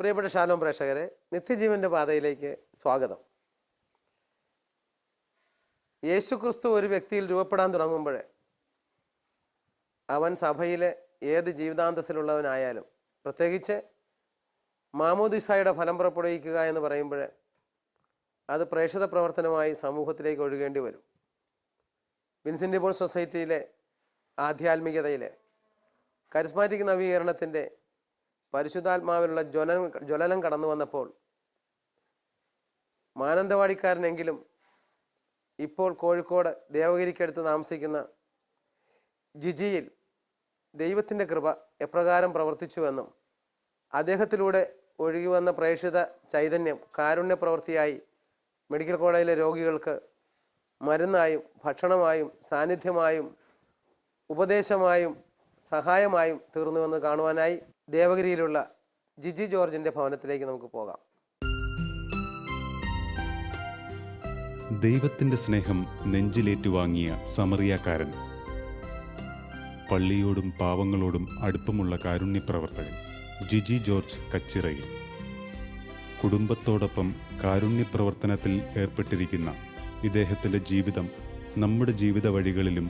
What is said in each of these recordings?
പ്രിയപ്പെട്ട ഷാലോം പ്രേക്ഷകരെ, നിത്യജീവൻ്റെ പാതയിലേക്ക് സ്വാഗതം. യേശുക്രിസ്തു ഒരു വ്യക്തിയിൽ രൂപപ്പെടാൻ തുടങ്ങുമ്പോൾ അവൻ സഭയിലെ ഏത് ജീവിതാന്തസ്സിലുള്ളവനായാലും, പ്രത്യേകിച്ച് മാമോദിസായുടെ ഫലം പുറപ്പെടുവിക്കുക എന്ന് പറയുമ്പോൾ അത് പ്രേക്ഷിത പ്രവർത്തനമായി സമൂഹത്തിലേക്ക് ഒഴുകേണ്ടി വരും. വിൻസെൻ്റ് പോൾ സൊസൈറ്റിയിലെ ആധ്യാത്മികതയിലെ കരിസ്മാറ്റിക് നവീകരണത്തിൻ്റെ പരിശുദ്ധാത്മാവിലുള്ള ജ്വലനം കടന്നു വന്നപ്പോൾ മാനന്തവാടിക്കാരനെങ്കിലും ഇപ്പോൾ കോഴിക്കോട് ദേവഗിരിക്കടുത്ത് താമസിക്കുന്ന ജിജിയിൽ ദൈവത്തിൻ്റെ കൃപ എപ്രകാരം പ്രവർത്തിച്ചുവെന്നും അദ്ദേഹത്തിലൂടെ ഒഴുകി വന്ന പ്രേക്ഷിത ചൈതന്യം കാരുണ്യ പ്രവൃത്തിയായി മെഡിക്കൽ കോളേജിലെ രോഗികൾക്ക് മരുന്നായും ഭക്ഷണമായും സാന്നിധ്യമായും ഉപദേശമായും സഹായമായും തീർന്നുവെന്ന് കാണുവാനായി ദേവഗിരിയിലുള്ള ജിജി ജോർജിൻ്റെ ഭവനത്തിലേക്ക് നമുക്ക് പോകാം. ദൈവത്തിൻ്റെ സ്നേഹം നെഞ്ചിലേറ്റുവാങ്ങിയ സമറിയാക്കാരൻ, പള്ളിയോടും പാവങ്ങളോടും അടുപ്പമുള്ള കാരുണ്യപ്രവർത്തകൻ ജിജി ജോർജ് കച്ചിറയിൽ. കുടുംബത്തോടൊപ്പം കാരുണ്യപ്രവർത്തനത്തിൽ ഏർപ്പെട്ടിരിക്കുന്ന ഇദ്ദേഹത്തിൻ്റെ ജീവിതം നമ്മുടെ ജീവിത വഴികളിലും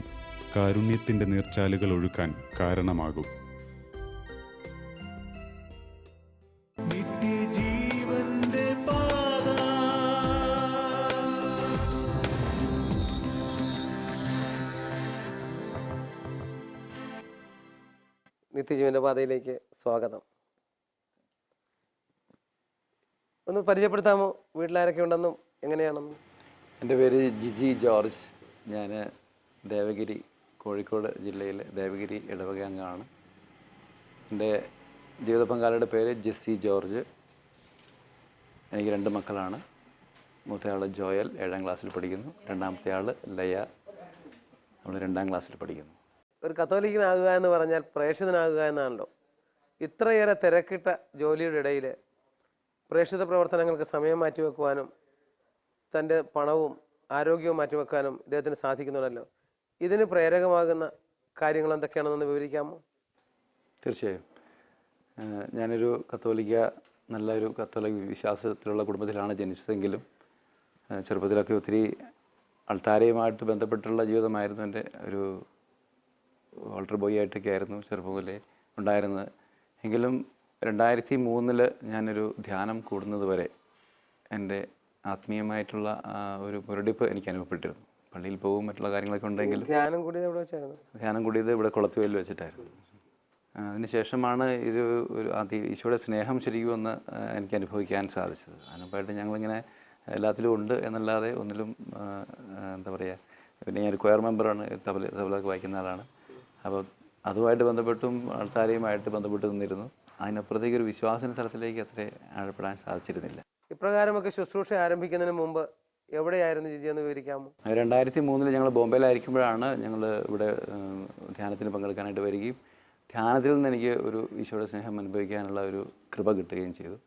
കാരുണ്യത്തിൻ്റെ നീർച്ചാലുകൾ ഒഴുക്കാൻ കാരണമാകും. നിത്യജീവൻ്റെ പാതയിലേക്ക് സ്വാഗതം. ഒന്ന് പരിചയപ്പെടുത്താമോ? വീട്ടിലാരൊക്കെ ഉണ്ടെന്നും എങ്ങനെയാണെന്നും? എൻ്റെ പേര് ജിജി ജോർജ്. ഞാൻ ദേവഗിരി, കോഴിക്കോട് ജില്ലയിലെ ദേവഗിരി ഇടവക അംഗമാണ്. എൻ്റെ ജീവിത പങ്കാളിയുടെ പേര് ജെസ്സി ജോർജ്. എനിക്ക് 2 മക്കളാണ്. മൂത്തയാൾ ജോയൽ 7ാം ക്ലാസ്സിൽ പഠിക്കുന്നു. രണ്ടാമത്തെ ആൾ ലയ, അവൾ 2ാം ക്ലാസ്സിൽ പഠിക്കുന്നു. ഒരു കത്തോലിക്കനാകുക എന്ന് പറഞ്ഞാൽ പ്രേക്ഷിതനാകുക എന്നാണല്ലോ. ഇത്രയേറെ തിരക്കിട്ട ജോലിയുടെ ഇടയിൽ പ്രേക്ഷിത പ്രവർത്തനങ്ങൾക്ക് സമയം മാറ്റിവെക്കുവാനും തൻ്റെ പണവും ആരോഗ്യവും മാറ്റിവെക്കാനും ഇദ്ദേഹത്തിന് സാധിക്കുന്നുണ്ടല്ലോ. ഇതിന് പ്രേരകമാകുന്ന കാര്യങ്ങൾ എന്തൊക്കെയാണെന്ന് വിവരിക്കാമോ? തീർച്ചയായും. ഞാനൊരു നല്ലൊരു കത്തോലിക്ക വിശ്വാസത്തിലുള്ള കുടുംബത്തിലാണ് ജനിച്ചതെങ്കിലും ചെറുപ്പത്തിലൊക്കെ ഒത്തിരി അൾത്താരയുമായിട്ട് ബന്ധപ്പെട്ടുള്ള ജീവിതമായിരുന്നു. എൻ്റെ ഒരു ഓൾട്ടർ ബോയ് ആയിട്ടൊക്കെ ആയിരുന്നു ചെറുപ്പം മുതലേ ഉണ്ടായിരുന്നത്. എങ്കിലും 2003 ഞാനൊരു ധ്യാനം കൂടുന്നത് വരെ എൻ്റെ ആത്മീയമായിട്ടുള്ള ഒരു മുരടിപ്പ് എനിക്ക് അനുഭവപ്പെട്ടിരുന്നു. പള്ളിയിൽ പോകും, മറ്റുള്ള കാര്യങ്ങളൊക്കെ ഉണ്ടെങ്കിലും ധ്യാനം കൂടിയത് ഇവിടെ കുളത്തുവയിൽ വെച്ചിട്ടായിരുന്നു. അതിനുശേഷമാണ് ഈശോയുടെ സ്നേഹം ശരിക്കും ഒന്ന് എനിക്ക് അനുഭവിക്കാൻ സാധിച്ചത്. അതിനുമ്പായിട്ട് ഞങ്ങളിങ്ങനെ എല്ലാത്തിലും ഉണ്ട് എന്നല്ലാതെ ഒന്നിലും എന്താ പറയുക. പിന്നെ ഞാൻ കൊയർ മെമ്പറാണ്, തബലൊക്കെ വായിക്കുന്ന ആളാണ്. അപ്പോൾ അതുമായിട്ട് ബന്ധപ്പെട്ടും ആൾത്താരെയുമായിട്ട് ബന്ധപ്പെട്ട് നിന്നിരുന്നു. അതിനപ്പുറത്തേക്ക് ഒരു വിശ്വാസന തലത്തിലേക്ക് അത്ര ആഴപ്പെടാൻ സാധിച്ചിരുന്നില്ല. ഇപ്രകാരമൊക്കെ ശുശ്രൂഷ ആരംഭിക്കുന്നതിന് മുമ്പ് എവിടെയായിരുന്നു ജിജി എന്ന് വിവരിക്കാമോ? 2003 ഞങ്ങൾ ബോംബെയിലായിരിക്കുമ്പോഴാണ് ഞങ്ങൾ ഇവിടെ ധ്യാനത്തിന് പങ്കെടുക്കാനായിട്ട് വരികയും ധ്യാനത്തിൽ നിന്ന് എനിക്ക് ഒരു ഈശോയുടെ സ്നേഹം അനുഭവിക്കാനുള്ള ഒരു കൃപ കിട്ടുകയും ചെയ്തു.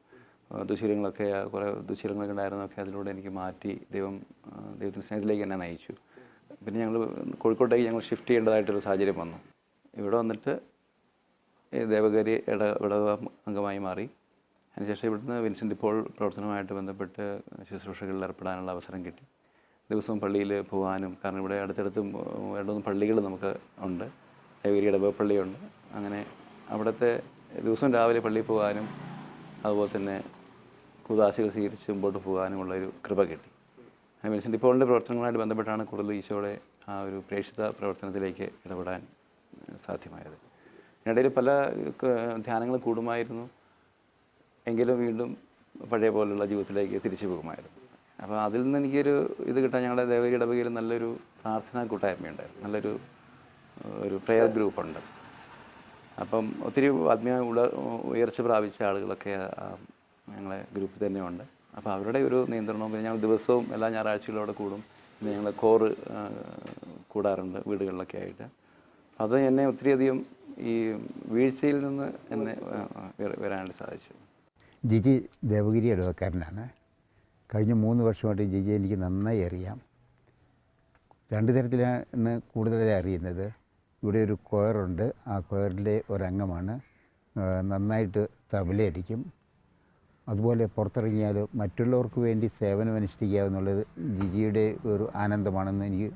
കുറേ ദുശീലങ്ങളൊക്കെ ഉണ്ടായിരുന്നൊക്കെ അതിലൂടെ എനിക്ക് മാറ്റി ദൈവത്തിൻ്റെ സ്നേഹത്തിലേക്ക് എന്നെ നയിച്ചു. പിന്നെ ഞങ്ങൾ കോഴിക്കോട്ടേക്ക് ഷിഫ്റ്റ് ചെയ്യേണ്ടതായിട്ടൊരു സാഹചര്യം വന്നു. ഇവിടെ വന്നിട്ട് ദേവഗിരി ഇടവക അംഗമായി മാറി. അതിനുശേഷം ഇവിടുന്ന് വിൻസെൻ്റ് പോൾ പ്രവർത്തനവുമായിട്ട് ബന്ധപ്പെട്ട് ശുശ്രൂഷകളിൽ ഏർപ്പെടാനുള്ള അവസരം കിട്ടി. ദിവസവും പള്ളിയിൽ പോകാനും, കാരണം ഇവിടെ അടുത്തടുത്ത് 2-3 പള്ളികൾ നമുക്ക് ഉണ്ട്. ദേവഗിരി ഇടവക പള്ളിയുണ്ട്. അങ്ങനെ അവിടുത്തെ ദിവസവും രാവിലെ പള്ളിയിൽ പോകാനും അതുപോലെ തന്നെ കൂദാശകൾ സ്വീകരിച്ച് മുമ്പോട്ട് പോകാനുമുള്ളൊരു കൃപ കിട്ടി. വിൻസെൻ്റ് പോളിൻ്റെ പ്രവർത്തനങ്ങളുമായിട്ട് ബന്ധപ്പെട്ടാണ് കൂടുതൽ ഈശോയുടെ ആ ഒരു പ്രേക്ഷിത പ്രവർത്തനത്തിലേക്ക് ഇടപെടാൻ സാധ്യമായത്. ഇതിനിടയിൽ പല ധ്യാനങ്ങൾ കൂടുമായിരുന്നു, എങ്കിലും വീണ്ടും പഴയ പോലുള്ള ജീവിതത്തിലേക്ക് തിരിച്ചു പോകുമായിരുന്നു. അപ്പോൾ അതിൽ നിന്ന് എനിക്കൊരു കിട്ടാൻ ഞങ്ങളുടെ ദേവഗിരി ഇടവകയിൽ നല്ലൊരു പ്രാർത്ഥനാ കൂട്ടായ്മയുണ്ടായിരുന്നു. നല്ലൊരു പ്രെയർ ഗ്രൂപ്പുണ്ട്. അപ്പം ഒത്തിരി ആത്മീയ ഉയർച്ച പ്രാപിച്ച ആളുകളൊക്കെ ഞങ്ങളെ ഗ്രൂപ്പിൽ തന്നെയുണ്ട്. അപ്പോൾ അവരുടെ ഒരു നിയന്ത്രണവും, പിന്നെ ഞങ്ങൾ ദിവസവും എല്ലാ ഞായറാഴ്ചകളും അവിടെ കൂടും. പിന്നെ ഞങ്ങൾ കോറ് കൂടാറുണ്ട് വീടുകളിലൊക്കെ ആയിട്ട്. അത് എന്നെ ഒത്തിരിയധികം ഈ വീഴ്ചയിൽ നിന്ന് എന്നെ വരാനായിട്ട് സാധിച്ചു. ജിജി ദേവഗിരി ഇടവക്കാരനാണ്. കഴിഞ്ഞ 3 വർഷമായിട്ട് ജിജി എനിക്ക് നന്നായി അറിയാം. 2 തരത്തിലാണ് കൂടുതലായി അറിയുന്നത്. ഇവിടെ ഒരു കൊയറുണ്ട്, ആ കൊയറിലെ ഒരംഗമാണ്. നന്നായിട്ട് തബലയടിക്കും. അതുപോലെ പുറത്തിറങ്ങിയാൽ മറ്റുള്ളവർക്ക് വേണ്ടി സേവനമനുഷ്ഠിക്കുക എന്നുള്ളത് ജിജിയുടെ ഒരു ആനന്ദമാണെന്ന് എനിക്ക്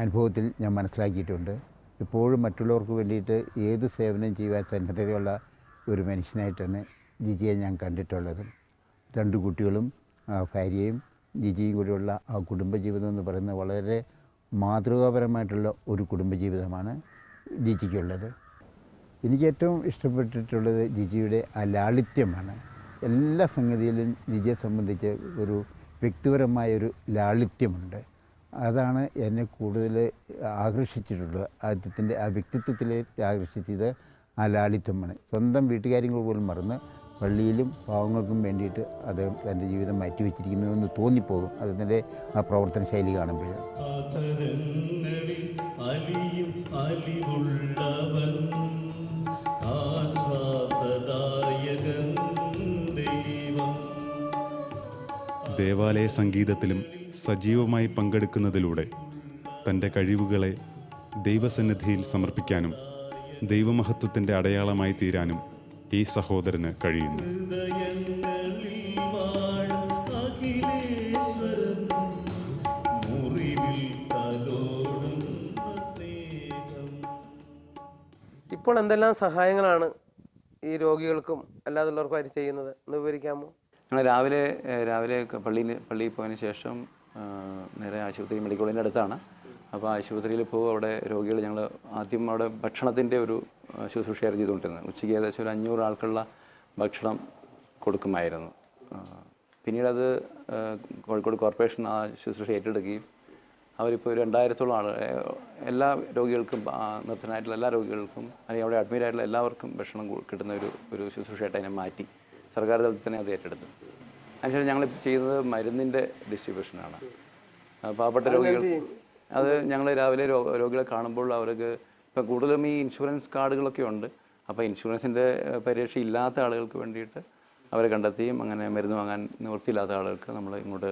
അനുഭവത്തിൽ ഞാൻ മനസ്സിലാക്കിയിട്ടുണ്ട്. എപ്പോഴും മറ്റുള്ളവർക്ക് വേണ്ടിയിട്ട് ഏത് സേവനം ചെയ്യുവാൻ സന്നദ്ധതയുള്ള ഒരു മനുഷ്യനായിട്ടാണ് ജിജിയെ ഞാൻ കണ്ടിട്ടുള്ളത്. 2 കുട്ടികളും ഭാര്യയും ജിജിയും കൂടിയുള്ള ആ കുടുംബജീവിതം എന്ന് പറയുന്നത് വളരെ മാതൃകാപരമായിട്ടുള്ള ഒരു കുടുംബജീവിതമാണ് ജിജിക്കുള്ളത്. എനിക്ക് ഏറ്റവും ഇഷ്ടപ്പെട്ടിട്ടുള്ളത് ജിജിയുടെ ആ ലാളിത്യമാണ്. എല്ലാ സംഗതിയിലും ജിജിയെ സംബന്ധിച്ച് ഒരു വ്യക്തിപരമായൊരു ലാളിത്യമുണ്ട്. അതാണ് എന്നെ കൂടുതൽ ആകർഷിച്ചിട്ടുള്ളത്. അദ്ദേഹത്തിൻ്റെ ആ വ്യക്തിത്വത്തിലേക്ക് ആകർഷിച്ചത് ആ ലാളിത്യമാണ്. സ്വന്തം വീട്ടുകാര്യങ്ങൾ പോലും മറന്ന് പള്ളിയിലും പാവങ്ങൾക്കും വേണ്ടിയിട്ട് അദ്ദേഹം തൻ്റെ ജീവിതം മാറ്റിവെച്ചിരിക്കുന്നുവെന്ന് തോന്നിപ്പോകും അദ്ദേഹത്തിൻ്റെ ആ പ്രവർത്തന ശൈലി കാണുമ്പോൾ. ദേവാലയ സംഗീതത്തിലും സജീവമായി പങ്കെടുക്കുന്നതിലൂടെ തൻ്റെ കഴിവുകളെ ദൈവസന്നിധിയിൽ സമർപ്പിക്കാനും ദൈവമഹത്വത്തിൻ്റെ അടയാളമായി തീരാനും ഈ സഹോദരന് കഴിയുന്നു. ഇപ്പോൾ എന്തെല്ലാം സഹായങ്ങളാണ് ഈ രോഗികൾക്കും അല്ലാതുള്ളവർക്കുമായിട്ട് ചെയ്യുന്നത് എന്ന് വിവരിക്കാമോ? ഞങ്ങൾ രാവിലെ പള്ളിയിൽ പോയതിന് ശേഷം നേരെ ആശുപത്രി മെഡിക്കൽ കോളേജിൻ്റെ അടുത്താണ്. അപ്പോൾ ആശുപത്രിയിൽ പോകും. അവിടെ രോഗികൾ ഞങ്ങൾ ആദ്യം അവിടെ ഭക്ഷണത്തിൻ്റെ ഒരു ശുശ്രൂഷയായിരുന്നു ചെയ്തുകൊണ്ടിരുന്നത്. ഉച്ചയ്ക്ക് ഏകദേശം ഒരു 500 ആൾക്കുള്ള ഭക്ഷണം കൊടുക്കുമായിരുന്നു. പിന്നീട് അത് കോഴിക്കോട് കോർപ്പറേഷൻ ആ ശുശ്രൂഷ ഏറ്റെടുക്കുകയും അവരിപ്പോൾ 2000-ഓളം ആൾ എല്ലാ രോഗികൾക്കും നിർത്തനായിട്ടുള്ള എല്ലാ രോഗികൾക്കും അല്ലെങ്കിൽ അവിടെ അഡ്മിറ്റ് ആയിട്ടുള്ള എല്ലാവർക്കും ഭക്ഷണം കിട്ടുന്ന ഒരു ശുശ്രൂഷയായിട്ട് അതിനെ മാറ്റി സർക്കാർ തലത്തിൽ തന്നെ അത് ഏറ്റെടുത്തു. അതിനുശേഷം ഞങ്ങൾ ചെയ്യുന്നത് മരുന്നിൻ്റെ ഡിസ്ട്രിബ്യൂഷനാണ്. പാവപ്പെട്ട രോഗികൾ അത് ഞങ്ങൾ രാവിലെ രോഗികളെ കാണുമ്പോൾ അവർക്ക് ഇപ്പം കൂടുതലും ഈ ഇൻഷുറൻസ് കാർഡുകളൊക്കെ ഉണ്ട്. അപ്പോൾ ഇൻഷുറൻസിൻ്റെ പരിരക്ഷ ഇല്ലാത്ത ആളുകൾക്ക് വേണ്ടിയിട്ട് അവരെ കണ്ടെത്തിയും അങ്ങനെ മരുന്ന് വാങ്ങാൻ നിവൃത്തിയില്ലാത്ത ആളുകൾക്ക് നമ്മൾ ഇങ്ങോട്ട്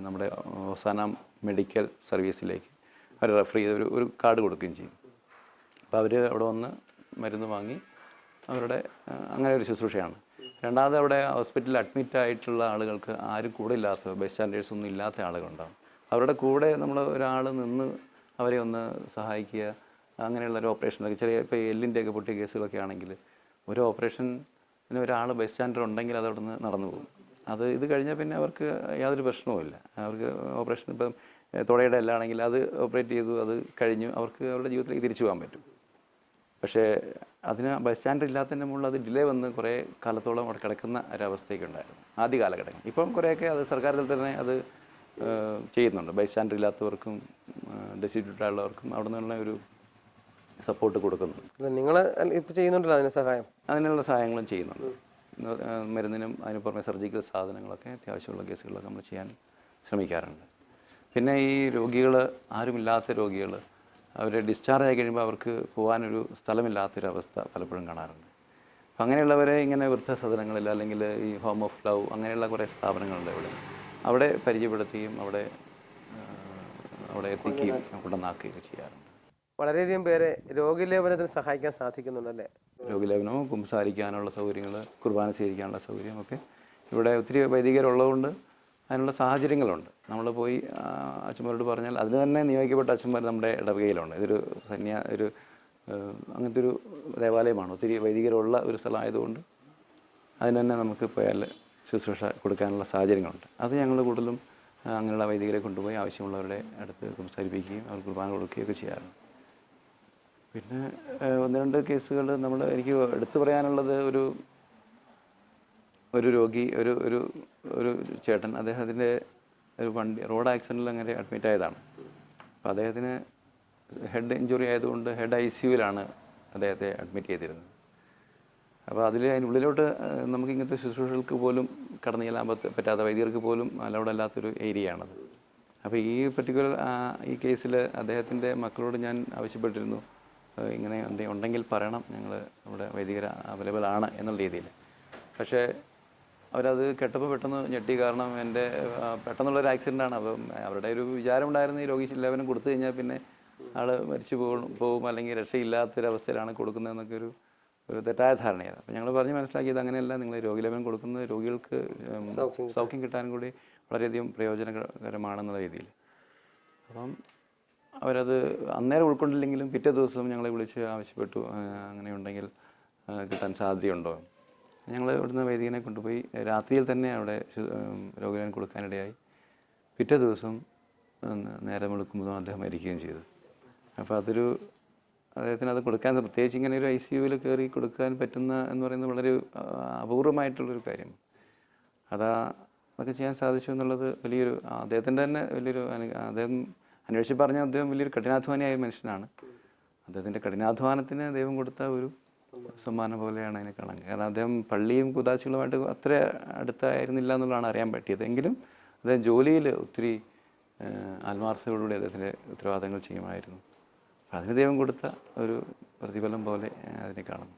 നമ്മുടെ ഹൊസാന മെഡിക്കൽ സർവീസിലേക്ക് അവർ റെഫർ ചെയ്ത് ഒരു കാർഡ് കൊടുക്കുകയും ചെയ്യും. അപ്പോൾ അവർ അവിടെ വന്ന് മരുന്ന് വാങ്ങി അവരുടെ അങ്ങനെ ഒരു ശുശ്രൂഷയാണ്. രണ്ടാമത് അവിടെ ഹോസ്പിറ്റലിൽ അഡ്മിറ്റ് ആയിട്ടുള്ള ആളുകൾക്ക് ആരും കൂടെ ഇല്ലാത്ത ബൈ സ്റ്റാൻഡേഴ്സൊന്നും ഇല്ലാത്ത ആളുകളുണ്ടാകും. അവരുടെ കൂടെ നമ്മൾ ഒരാൾ നിന്ന് അവരെ ഒന്ന് സഹായിക്കുക. അങ്ങനെയുള്ള ഒരു ഓപ്പറേഷനൊക്കെ ചെറിയ ഇപ്പോൾ എല്ലിൻ്റെയൊക്കെ പൊട്ടിയ കേസുകളൊക്കെ ആണെങ്കിൽ ഒരു ഓപ്പറേഷന് ഒരാൾ ബൈ സ്റ്റാൻഡർ ഉണ്ടെങ്കിൽ അത് അവിടെ നിന്ന് നടന്നു പോകും. ഇത് കഴിഞ്ഞാൽ പിന്നെ അവർക്ക് യാതൊരു പ്രശ്നവുമില്ല. അവർക്ക് ഓപ്പറേഷൻ ഇപ്പം തുടയുടെ എല്ലാണെങ്കിൽ അത് ഓപ്പറേറ്റ് ചെയ്തു, അത് കഴിഞ്ഞു, അവർക്ക് അവരുടെ ജീവിതത്തിലേക്ക് തിരിച്ചു പോകാൻ പറ്റും. പക്ഷേ അതിന് ബൈ സ്റ്റാൻഡർ ഇല്ലാത്തതിൻ്റെ മുകളിൽ അത് ഡിലേ വന്ന് കുറേ കാലത്തോളം അവിടെ കിടക്കുന്ന ഒരവസ്ഥയൊക്കെ ഉണ്ടായിരുന്നു ആദ്യ കാലഘട്ടങ്ങൾ. ഇപ്പം കുറേയൊക്കെ അത് സർക്കാർ തലത്തിൽ തന്നെ അത് ചെയ്യുന്നുണ്ട്. ബൈ സ്റ്റാൻഡർ ഇല്ലാത്തവർക്കും ഡെസ്റ്റിറ്റ്യൂട്ട് ആയുള്ളവർക്കും അവിടെ നിന്നുള്ള ഒരു സപ്പോർട്ട് കൊടുക്കുന്നുണ്ട്. നിങ്ങൾ ഇപ്പോൾ ചെയ്യുന്നുണ്ടല്ലോ അതിന് സഹായം? അതിനുള്ള സഹായങ്ങളും ചെയ്യുന്നുണ്ട്. മരുന്നിനും അതിന് പുറമെ സർജിക്കൽ സാധനങ്ങളൊക്കെ അത്യാവശ്യമുള്ള കേസുകളൊക്കെ നമ്മൾ ചെയ്യാൻ ശ്രമിക്കാറുണ്ട്. പിന്നെ ഈ രോഗികൾ, ആരുമില്ലാത്ത രോഗികൾ, അവർ ഡിസ്ചാർജ് ആയി കഴിയുമ്പോൾ അവർക്ക് പോകാനൊരു സ്ഥലമില്ലാത്തൊരവസ്ഥ പലപ്പോഴും കാണാറുണ്ട്. അപ്പം അങ്ങനെയുള്ളവരെ ഇങ്ങനെ വൃദ്ധസദനങ്ങളിൽ അല്ലെങ്കിൽ ഈ ഹോം ഓഫ് ലവ് അങ്ങനെയുള്ള കുറേ സ്ഥാപനങ്ങളുണ്ട് അവിടെ പരിചയപ്പെടുത്തുകയും അവിടെ എത്തിക്കുകയും കൊണ്ടുവന്നാക്കുകയൊക്കെ ചെയ്യാറുണ്ട്. വളരെയധികം പേരെ രോഗിലേപനത്തിന് സഹായിക്കാൻ സാധിക്കുന്നുണ്ടല്ലേ? രോഗിലേപനവും കുമ്പസാരിക്കാനുള്ള സൗകര്യങ്ങൾ, കുർബാന സ്വീകരിക്കാനുള്ള സൗകര്യമൊക്കെ ഇവിടെ ഒത്തിരി വൈദികരുള്ളതുകൊണ്ട് അതിനുള്ള സാഹചര്യങ്ങളുണ്ട്. നമ്മൾ പോയി അച്ഛന്മാരോട് പറഞ്ഞാൽ അതിന് തന്നെ നിയോഗിക്കപ്പെട്ട അച്ഛന്മാർ നമ്മുടെ ഇടവകയിലുണ്ട്. ഇതൊരു അങ്ങനത്തെ ഒരു ദേവാലയമാണ്. ഒത്തിരി വൈദികരുള്ള ഒരു സ്ഥലമായതുകൊണ്ട് അതിന് തന്നെ നമുക്ക് പോയാൽ ശുശ്രൂഷ കൊടുക്കാനുള്ള സാഹചര്യങ്ങളുണ്ട്. അത് ഞങ്ങൾ കൂടുതലും അങ്ങനെയുള്ള വൈദികരെ കൊണ്ടുപോയി ആവശ്യമുള്ളവരുടെ അടുത്ത് സംസാരിപ്പിക്കുകയും അവർക്ക് കുർബാന കൊടുക്കുകയൊക്കെ ചെയ്യാറുണ്ട്. പിന്നെ 1-2 കേസുകൾ എനിക്ക് എടുത്തു പറയാനുള്ളത് ഒരു രോഗി, ഒരു ചേട്ടൻ, അദ്ദേഹത്തിൻ്റെ ഒരു റോഡ് ആക്സിഡൻറ്റിൽ അങ്ങനെ അഡ്മിറ്റ് ആയതാണ്. അപ്പോൾ അദ്ദേഹത്തിന് ഹെഡ് ഇഞ്ചുറി ആയതുകൊണ്ട് ഹെഡ് ICUവിലാണ് അദ്ദേഹത്തെ അഡ്മിറ്റ് ചെയ്തിരുന്നത്. അപ്പോൾ അതിനുള്ളിലോട്ട് നമുക്ക് ഇങ്ങനത്തെ ശുശ്രൂഷകൾക്ക് പോലും കടന്നു ചെല്ലാൻ പറ്റാത്ത, വൈദ്യർക്ക് പോലും അലൗഡ് അല്ലാത്തൊരു ഏരിയയാണത്. അപ്പോൾ ഈ കേസിൽ അദ്ദേഹത്തിൻ്റെ മക്കളോട് ഞാൻ ആവശ്യപ്പെട്ടിരുന്നു, ഇങ്ങനെ ഉണ്ടെങ്കിൽ പറയണം, ഞങ്ങൾ ഇവിടെ വൈദികർ അവൈലബിൾ ആണ് എന്നുള്ള രീതിയിൽ. പക്ഷേ അവരത് കേട്ടപ്പോൾ പെട്ടെന്ന് ഞെട്ടി. കാരണം എൻ്റെ പെട്ടെന്നുള്ളൊരു ആക്സിഡൻ്റാണ്. അപ്പം അവരുടെ ഒരു വിചാരമുണ്ടായിരുന്നു ഈ രോഗി ലേപനം കൊടുത്തു കഴിഞ്ഞാൽ പിന്നെ ആൾ മരിച്ചു പോകും അല്ലെങ്കിൽ രക്ഷയില്ലാത്തൊരവസ്ഥയിലാണ് കൊടുക്കുന്നതെന്നൊക്കെ ഒരു തെറ്റായ ധാരണയാണ്. അപ്പോൾ ഞങ്ങൾ പറഞ്ഞ് മനസ്സിലാക്കിയത് അങ്ങനെയല്ല, നിങ്ങൾ രോഗിലേപനം കൊടുക്കുന്നത് രോഗികൾക്ക് സൗഖ്യം കിട്ടാനും കൂടി വളരെയധികം പ്രയോജനകരമാണെന്നുള്ള രീതിയിൽ. അപ്പം അവരത് അന്നേരം ഉൾക്കൊണ്ടില്ലെങ്കിലും പിറ്റേ ദിവസം ഞങ്ങളെ വിളിച്ച് ആവശ്യപ്പെട്ടു, അങ്ങനെയുണ്ടെങ്കിൽ കിട്ടാൻ സാധ്യതയുണ്ടോ. ഞങ്ങൾ ഇവിടുന്ന് വൈദികനെ കൊണ്ടുപോയി രാത്രിയിൽ തന്നെ അവിടെ രോഗിലേപനം കൊടുക്കാനിടയായി. പിറ്റേ ദിവസം നേരം വെളുക്കുമ്പോഴും അദ്ദേഹം മരിക്കുകയും ചെയ്തു. അപ്പോൾ അദ്ദേഹത്തിന് അത് കൊടുക്കാൻ, പ്രത്യേകിച്ച് ഇങ്ങനെ ഒരു ICUവിൽ കയറി കൊടുക്കാൻ പറ്റുന്ന എന്ന് പറയുന്നത് വളരെ അപൂർവമായിട്ടുള്ളൊരു കാര്യം. അതൊക്കെ ചെയ്യാൻ സാധിച്ചു എന്നുള്ളത് വലിയൊരു, അദ്ദേഹത്തിൻ്റെ തന്നെ വലിയൊരു, അദ്ദേഹം അന്വേഷിച്ച് പറഞ്ഞാൽ അദ്ദേഹം വലിയൊരു കഠിനാധ്വാനിയായ മനുഷ്യനാണ്. അദ്ദേഹത്തിൻ്റെ കഠിനാധ്വാനത്തിന് ദൈവം കൊടുത്ത ഒരു സമ്മാനം പോലെയാണ് അതിനെ കാണാൻ. കാരണം അദ്ദേഹം പള്ളിയും കുദാശികളുമായിട്ട് അത്ര അടുത്തായിരുന്നില്ല എന്നുള്ളതാണ് അറിയാൻ പറ്റിയത്. എങ്കിലും അദ്ദേഹം ജോലിയിൽ ഒത്തിരി ആത്മാർത്ഥതയോടുകൂടി അദ്ദേഹത്തിൻ്റെ ഉത്തരവാദിത്തങ്ങൾ ചെയ്യുമായിരുന്നു. അപ്പം അതിന് ദൈവം കൊടുത്ത ഒരു പ്രതിഫലം പോലെ അതിനെ കാണുന്നു.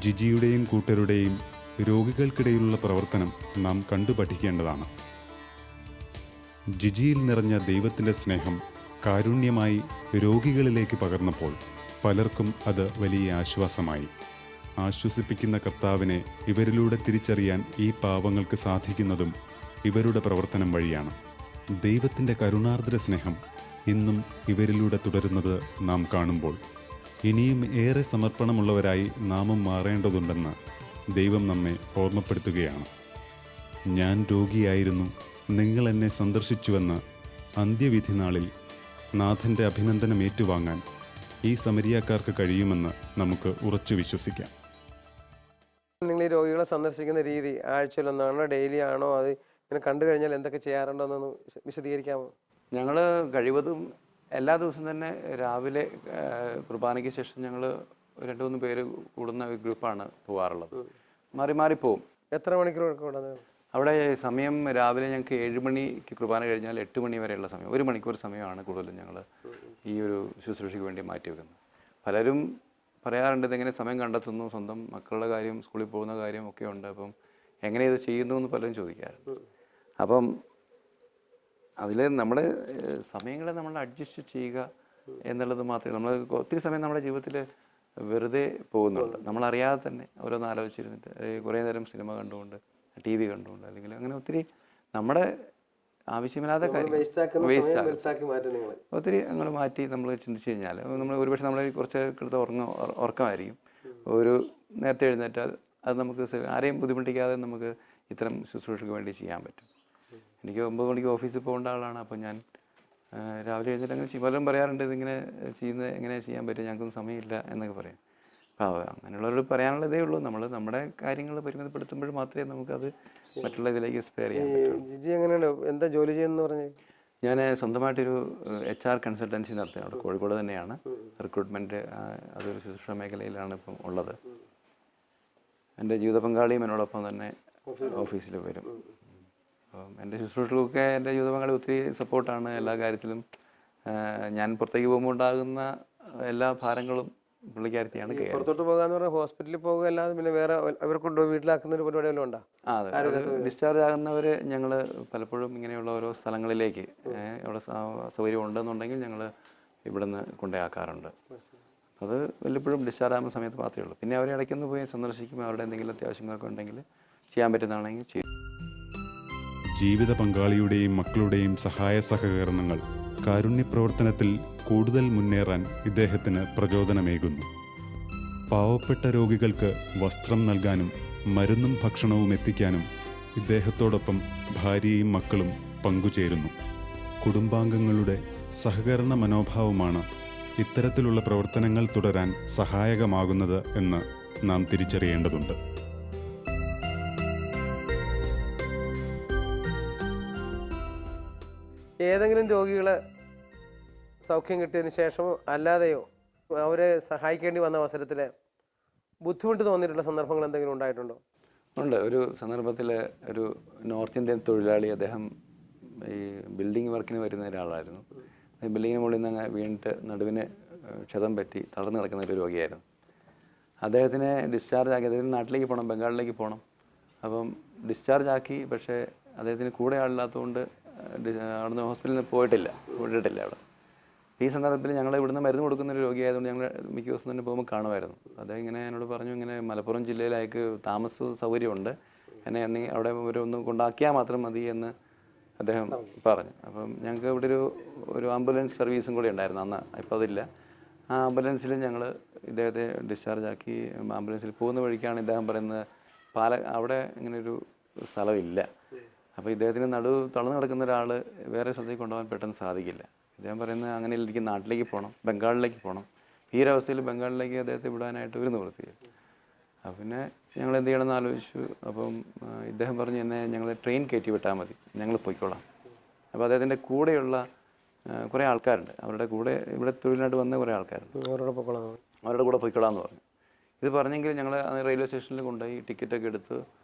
ജിജിയുടെയും കൂട്ടരുടെയും രോഗികൾക്കിടയിലുള്ള പ്രവർത്തനം നാം കണ്ടു പഠിക്കേണ്ടതാണ്. ജിജിയിൽ നിറഞ്ഞ ദൈവത്തിൻ്റെ സ്നേഹം കാരുണ്യമായി രോഗികളിലേക്ക് പകർന്നപ്പോൾ പലർക്കും അത് വലിയ ആശ്വാസമായി. ആശ്വസിപ്പിക്കുന്ന കർത്താവിനെ ഇവരിലൂടെ തിരിച്ചറിയാൻ ഈ പാവങ്ങൾക്ക് സാധിക്കുന്നതും ഇവരുടെ പ്രവർത്തനം വഴിയാണ്. ദൈവത്തിൻ്റെ കരുണാർദ്ര സ്നേഹം ഇന്നും ഇവരിലൂടെ തുടരുന്നത് നാം കാണുമ്പോൾ ഇനിയും ഏറെ സമർപ്പണമുള്ളവരായി നാമും മാറേണ്ടതുണ്ടെന്ന് ദൈവം നമ്മെ ഓർമ്മപ്പെടുത്തുകയാണ്. ഞാൻ രോഗിയായിരുന്നു, നിങ്ങൾ എന്നെ സന്ദർശിച്ചുവെന്ന് അന്ത്യവിധി നാളിൽ നാഥൻ്റെ അഭിനന്ദനം ഏറ്റുവാങ്ങാൻ ഈ സമരിയാക്കാർക്ക് കഴിയുമെന്ന് നമുക്ക് ഉറച്ചു വിശ്വസിക്കാം. നിങ്ങൾ ഈ രോഗികളെ സന്ദർശിക്കുന്ന രീതി ആഴ്ചയിലൊന്നാണോ ഡെയിലി ആണോ, അത് ഇങ്ങനെ കണ്ടു കഴിഞ്ഞാൽ എന്തൊക്കെ ചെയ്യാറുണ്ടോ എന്നൊന്ന് വിശദീകരിക്കാമോ? ഞങ്ങൾ കഴിവതും എല്ലാ ദിവസവും തന്നെ രാവിലെ കുർബാനയ്ക്ക് ശേഷം ഞങ്ങൾ 2-3 പേര് കൂടുന്ന ഒരു ഗ്രൂപ്പാണ് പോകാറുള്ളത്. മാറി മാറി പോവും. എത്ര മണിക്കൂർ അവിടെ സമയം രാവിലെ ഞങ്ങൾക്ക് 7 മണിക്ക് കുർബാന കഴിഞ്ഞാൽ 8 മണി വരെയുള്ള സമയം, 1 മണിക്കൂർ സമയമാണ് കൂടുതലും ഞങ്ങൾ ഈ ഒരു ശുശ്രൂഷയ്ക്ക് വേണ്ടി മാറ്റിവെക്കുന്നത്. പലരും പറയാറുണ്ട് ഇതെങ്ങനെ സമയം കണ്ടെത്തുന്നു, സ്വന്തം മക്കളുടെ കാര്യം, സ്കൂളിൽ പോകുന്ന കാര്യം ഒക്കെ ഉണ്ട്, അപ്പം എങ്ങനെ ഇത് ചെയ്യുന്നു എന്ന് പലരും ചോദിക്കാറുണ്ട്. അപ്പം അതിൽ നമ്മുടെ സമയങ്ങളെ നമ്മൾ അഡ്ജസ്റ്റ് ചെയ്യുക എന്നുള്ളത് മാത്രമേ, നമ്മൾ ഒത്തിരി സമയം നമ്മുടെ ജീവിതത്തിൽ വെറുതെ പോകുന്നുണ്ട്. നമ്മളറിയാതെ തന്നെ ഓരോന്ന് ആലോചിച്ചിരുന്നിട്ട് കുറേ നേരം സിനിമ കണ്ടുകൊണ്ട്, TV കണ്ടുകൊണ്ട്, അല്ലെങ്കിൽ അങ്ങനെ ഒത്തിരി നമ്മുടെ ആവശ്യമില്ലാത്ത കാര്യം ഒത്തിരി അങ്ങനെ മാറ്റി നമ്മൾ ചിന്തിച്ച് കഴിഞ്ഞാൽ നമ്മൾ ഒരുപക്ഷെ നമ്മളെ കുറച്ച് കിടത്ത് ഉറക്കമായിരിക്കും. നേരത്തെ എഴുന്നേറ്റാൽ അത് നമുക്ക് ആരെയും ബുദ്ധിമുട്ടിക്കാതെ നമുക്ക് ഇത്തരം ശുശ്രൂഷയ്ക്ക് വേണ്ടി ചെയ്യാൻ പറ്റും. എനിക്ക് 9 മണിക്ക് ഓഫീസിൽ പോകേണ്ട ആളാണ്. അപ്പോൾ ഞാൻ രാവിലെ എഴുന്നേറ്റ് അങ്ങനെ പലരും പറയാറുണ്ട് ഇതിങ്ങനെ എങ്ങനെ ചെയ്യാൻ പറ്റും, ഞങ്ങൾക്കൊന്നും സമയമില്ല എന്നൊക്കെ പറയും. അപ്പോൾ അങ്ങനെയുള്ളവരോട് പറയാനുള്ള ഇതേ ഉള്ളൂ, നമ്മൾ നമ്മുടെ കാര്യങ്ങൾ പരിമിതപ്പെടുത്തുമ്പോൾ മാത്രമേ നമുക്കത് മറ്റുള്ള ഇതിലേക്ക് സ്പെയർ ചെയ്യാൻ പറ്റുള്ളൂ. ജിജി എങ്ങനെയാണ്, എന്താ ജോലി ചെയ്യുന്നത് പറഞ്ഞു? ഞാൻ സ്വന്തമായിട്ടൊരു HR കൺസൾട്ടൻസി നടത്തുന്നത് അവിടെ കോഴിക്കോട് തന്നെയാണ്. റിക്രൂട്ട്മെൻറ്റ് അതൊരു ശുശ്രൂഷ മേഖലയിലാണ് ഇപ്പം ഉള്ളത്. എൻ്റെ ജീവിത പങ്കാളിയും എന്നോടൊപ്പം തന്നെ ഓഫീസിൽ വരും. അപ്പം എൻ്റെ ശുശ്രൂഷകൾക്ക് എൻ്റെ ജീവിത പങ്കാളി ഒത്തിരി സപ്പോർട്ടാണ് എല്ലാ കാര്യത്തിലും. ഞാൻ പുറത്തേക്ക് പോകുമ്പോൾ ഉണ്ടാകുന്ന എല്ലാ ഭാരങ്ങളും പുള്ളിക്കാരത്തിയാണ്. പുറത്തോട്ട് പോകാന്ന് പറഞ്ഞാൽ ഹോസ്പിറ്റലിൽ പോകുക അല്ലാതെ പിന്നെ വേറെ അവർ കൊണ്ടുപോയി വീട്ടിലാക്കുന്ന ഒരു പരിപാടി വല്ലതും ഉണ്ടോ? അതെ, ഡിസ്ചാർജ് ആകുന്നവർ ഞങ്ങൾ പലപ്പോഴും ഇങ്ങനെയുള്ള ഓരോ സ്ഥലങ്ങളിലേക്ക് അവിടെ സൗകര്യം ഉണ്ടെന്നുണ്ടെങ്കിൽ ഞങ്ങൾ ഇവിടെ നിന്ന് കൊണ്ടുപോയാക്കാറുണ്ട്. അത് വല്ലപ്പോഴും ഡിസ്ചാർജ് ആകുന്ന സമയത്ത് മാത്രമേ ഉള്ളൂ. പിന്നെ അവരെ ഇടയ്ക്കൊന്ന് പോയി സന്ദർശിക്കുമ്പോൾ അവരുടെ എന്തെങ്കിലും അത്യാവശ്യങ്ങളൊക്കെ ഉണ്ടെങ്കിൽ ചെയ്യാൻ പറ്റുന്നതാണെങ്കിൽ ചെയ്യും. ജീവിത പങ്കാളിയുടെയും മക്കളുടെയും സഹായ സഹകരണങ്ങൾ കാരുണ്യപ്രവർത്തനത്തിൽ കൂടുതൽ മുന്നേറാൻ ഇദ്ദേഹത്തിന് പ്രചോദനമേകുന്നു. പാവപ്പെട്ട രോഗികൾക്ക് വസ്ത്രം നൽകാനും മരുന്നും ഭക്ഷണവും എത്തിക്കാനും ഇദ്ദേഹത്തോടൊപ്പം ഭാര്യയും മക്കളും പങ്കുചേരുന്നു. കുടുംബാംഗങ്ങളുടെ സഹകരണ മനോഭാവമാണ് ഇത്തരത്തിലുള്ള പ്രവർത്തനങ്ങൾ തുടരാൻ സഹായകമാകുന്നത് എന്ന് നാം തിരിച്ചറിയേണ്ടതുണ്ട്. ഏതെങ്കിലും രോഗികളെ സൗഖ്യം കിട്ടിയതിന് ശേഷമോ അല്ലാതെയോ അവരെ സഹായിക്കേണ്ടി വന്ന അവസരത്തിൽ ബുദ്ധിമുട്ട് തോന്നിയിട്ടുള്ള സന്ദർഭങ്ങൾ എന്തെങ്കിലും ഉണ്ടായിട്ടുണ്ടോ? ഉണ്ട്. ഒരു സന്ദർഭത്തിൽ ഒരു നോർത്ത് ഇന്ത്യൻ തൊഴിലാളി, അദ്ദേഹം ഈ ബിൽഡിംഗ് വർക്കിന് വരുന്ന ഒരാളായിരുന്നു. ബിൽഡിങ്ങിന് മുകളിൽ നിന്ന് വീണിട്ട് നടുവിന് ക്ഷതം പറ്റി തളർന്നു കിടക്കുന്ന ഒരു രോഗിയായിരുന്നു. അദ്ദേഹത്തിനെ ഡിസ്ചാർജ് ആക്കി, അദ്ദേഹത്തിന് നാട്ടിലേക്ക് പോകണം, ബംഗാളിലേക്ക് പോകണം. അപ്പം ഡിസ്ചാർജ് ആക്കി. പക്ഷേ അദ്ദേഹത്തിന് കൂടെ ആളില്ലാത്തതുകൊണ്ട് അവിടുന്ന് ഹോസ്പിറ്റലിൽ വിട്ടിട്ടില്ല അവിടെ. ഈ സന്ദർഭത്തിൽ ഞങ്ങൾ ഇവിടുന്ന് മരുന്ന് കൊടുക്കുന്ന ഒരു രോഗിയായതുകൊണ്ട് ഞങ്ങൾ മിക്ക ദിവസം തന്നെ പോകുമ്പോൾ കാണുമായിരുന്നു. അദ്ദേഹം ഇങ്ങനെ എന്നോട് പറഞ്ഞു, ഇങ്ങനെ മലപ്പുറം ജില്ലയിൽ അയക്ക് താമസ സൗകര്യമുണ്ട്, എന്നെ അവിടെ ഒന്ന് കൊണ്ടാക്കിയാൽ മാത്രം മതി എന്ന് അദ്ദേഹം പറഞ്ഞു. അപ്പം ഞങ്ങൾക്ക് ഇവിടെ ഒരു ആംബുലൻസ് സർവീസും കൂടി ഉണ്ടായിരുന്നു അന്ന്, ഇപ്പോൾ അതില്ല. ആ ആംബുലൻസിൽ ഞങ്ങൾ ഇദ്ദേഹത്തെ ഡിസ്ചാർജ് ആക്കി. ആംബുലൻസിൽ പോകുന്ന വഴിക്കാണ് ഇദ്ദേഹം പറയുന്നത് അവിടെ ഇങ്ങനെ ഒരു സ്ഥലമില്ല. അപ്പോൾ ഇദ്ദേഹത്തിന് തളർന്നു കിടക്കുന്ന ഒരാൾ വേറെ സ്ഥലത്തേക്ക് കൊണ്ടുപോകാൻ പെട്ടെന്ന് സാധിക്കില്ല. ഇദ്ദേഹം പറയുന്നത് അങ്ങനെ എനിക്ക് നാട്ടിലേക്ക് പോകണം, ബംഗാളിലേക്ക് പോകണം. ഈ ഒരു അവസ്ഥയിൽ ബംഗാളിലേക്ക് അദ്ദേഹത്തെ വിടാനായിട്ട് ഒരു നിവൃത്തിയില്ല. അപ്പം പിന്നെ ഞങ്ങൾ എന്ത് ചെയ്യണമെന്ന് ആലോചിച്ചു. അപ്പം ഇദ്ദേഹം പറഞ്ഞു, എന്നെ ഞങ്ങൾ ട്രെയിൻ കയറ്റി വിട്ടാൽ മതി, ഞങ്ങൾ പോയിക്കോളാം. അപ്പോൾ അദ്ദേഹത്തിൻ്റെ കൂടെയുള്ള കുറേ ആൾക്കാരുണ്ട്, അവരുടെ കൂടെ ഇവിടെ തൊഴിലിനായിട്ട് വന്ന കുറേ ആൾക്കാരുണ്ട്, അവരുടെ കൂടെ പോയിക്കോളാം എന്ന് പറഞ്ഞു. ഇത് പറഞ്ഞെങ്കിൽ ഞങ്ങൾ റെയിൽവേ സ്റ്റേഷനിൽ കൊണ്ടുപോയി ടിക്കറ്റൊക്കെ എടുത്ത്